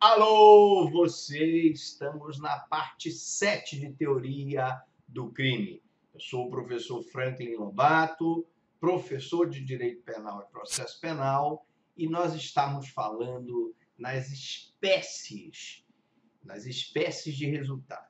Alô, você! Estamos na parte 7 de teoria do crime. Eu sou o professor Franklin Lobato, professor de Direito Penal e Processo Penal, e nós estamos falando nas espécies de resultado.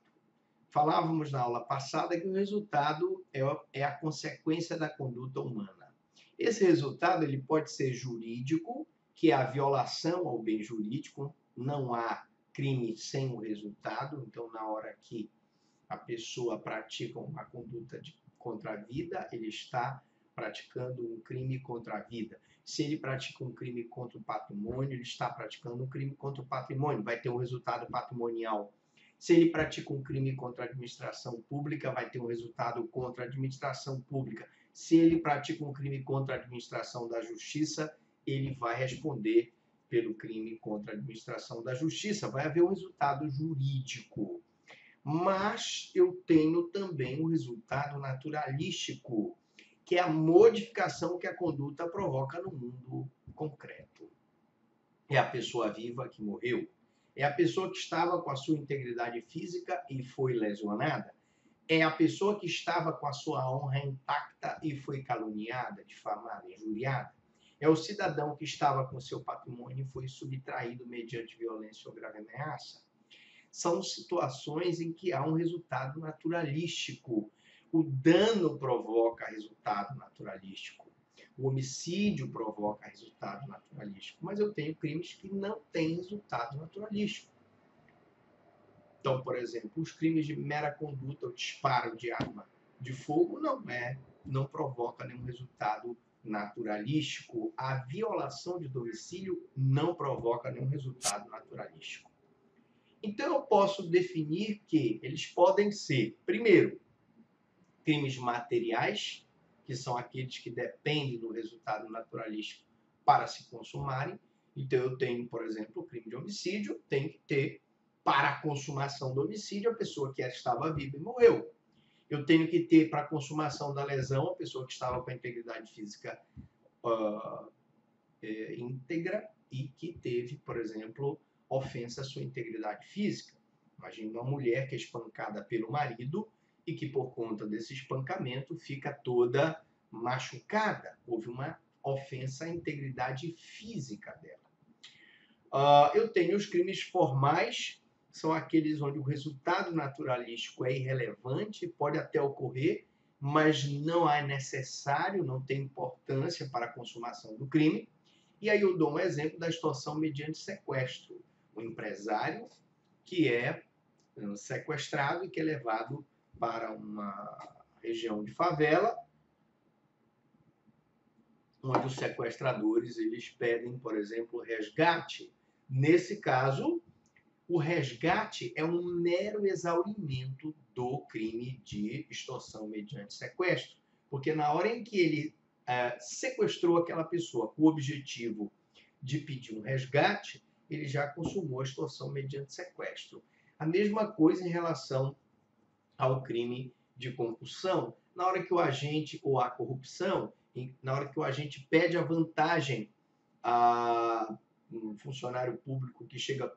Falávamos na aula passada que o resultado é a consequência da conduta humana. Esse resultado ele pode ser jurídico, que é a violação ao bem jurídico, não há crime sem o resultado, então na hora que a pessoa pratica uma conduta contra a vida, ele está praticando um crime contra a vida. Se ele pratica um crime contra o patrimônio, ele está praticando um crime contra o patrimônio, vai ter um resultado patrimonial. Se ele pratica um crime contra a administração pública, vai ter um resultado contra a administração pública. Se ele pratica um crime contra a administração da justiça, ele vai responder pelo crime contra a administração da justiça. Vai haver um resultado jurídico. Mas eu tenho também um resultado naturalístico, que é a modificação que a conduta provoca no mundo concreto. É a pessoa viva que morreu. É a pessoa que estava com a sua integridade física e foi lesionada. É a pessoa que estava com a sua honra intacta e foi caluniada, difamada, injuriada. É o cidadão que estava com seu patrimônio e foi subtraído mediante violência ou grave ameaça. São situações em que há um resultado naturalístico. O dano provoca resultado naturalístico. O homicídio provoca resultado naturalístico. Mas eu tenho crimes que não têm resultado naturalístico. Então, por exemplo, os crimes de mera conduta, o disparo de arma de fogo, não provoca nenhum resultado naturalístico. A violação de domicílio não provoca nenhum resultado naturalístico. Então, eu posso definir que eles podem ser, primeiro, crimes materiais, que são aqueles que dependem do resultado naturalístico para se consumarem. Então, eu tenho, por exemplo, o crime de homicídio, tem que ter, para a consumação do homicídio, a pessoa que estava viva e morreu. Eu tenho que ter, para a consumação da lesão, a pessoa que estava com a integridade física íntegra e que teve, por exemplo, ofensa à sua integridade física. Imagine uma mulher que é espancada pelo marido e que, por conta desse espancamento, fica toda machucada. Houve uma ofensa à integridade física dela. Eu tenho os crimes formais, são aqueles onde o resultado naturalístico é irrelevante, pode até ocorrer, mas não é necessário, não tem importância para a consumação do crime. E aí eu dou um exemplo da extorsão mediante sequestro. Um empresário que é sequestrado e que é levado para uma região de favela, onde os sequestradores eles pedem, por exemplo, resgate. Nesse caso, o resgate é um mero exaurimento do crime de extorsão mediante sequestro, porque na hora em que ele sequestrou aquela pessoa com o objetivo de pedir um resgate, ele já consumou a extorsão mediante sequestro. A mesma coisa em relação ao crime de concussão. Na hora que o agente, ou a corrupção, na hora que o agente pede a vantagem a um funcionário público que chega,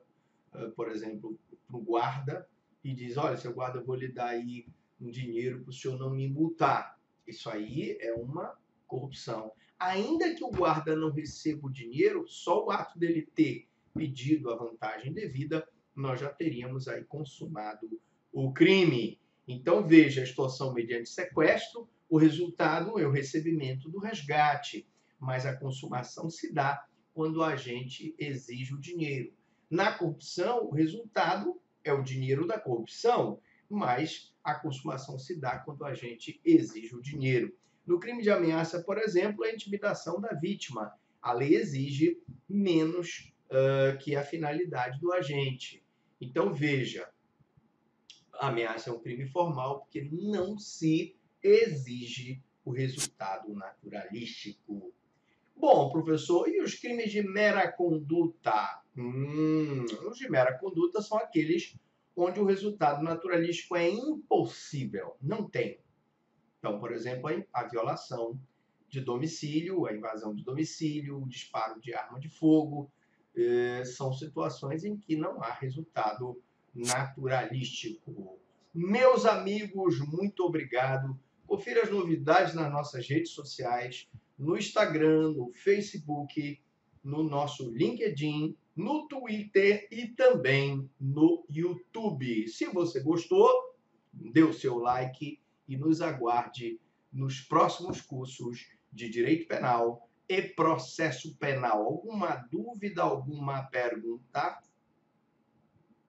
por exemplo, para o guarda e diz, olha, seu guarda, eu vou lhe dar aí um dinheiro para o senhor não me multar. Isso aí é uma corrupção. Ainda que o guarda não receba o dinheiro, só o ato dele ter pedido a vantagem devida, nós já teríamos aí consumado o crime. Então, veja, a extorsão mediante sequestro, o resultado é o recebimento do resgate, mas a consumação se dá quando o agente exige o dinheiro. Na corrupção, o resultado é o dinheiro da corrupção, mas a consumação se dá quando o agente exige o dinheiro. No crime de ameaça, por exemplo, a intimidação da vítima. A lei exige menos que a finalidade do agente. Então, veja, a ameaça é um crime formal porque não se exige o resultado naturalístico. Bom, professor, e os crimes de mera conduta? Os de mera conduta são aqueles onde o resultado naturalístico é impossível, não tem. Então, por exemplo, a violação de domicílio, a invasão de domicílio, o disparo de arma de fogo, são situações em que não há resultado naturalístico. Meus amigos, muito obrigado. Confira as novidades nas nossas redes sociais, no Instagram, no Facebook, no nosso LinkedIn, no Twitter e também no YouTube. Se você gostou, dê o seu like e nos aguarde nos próximos cursos de Direito Penal e Processo Penal. Alguma dúvida, alguma pergunta?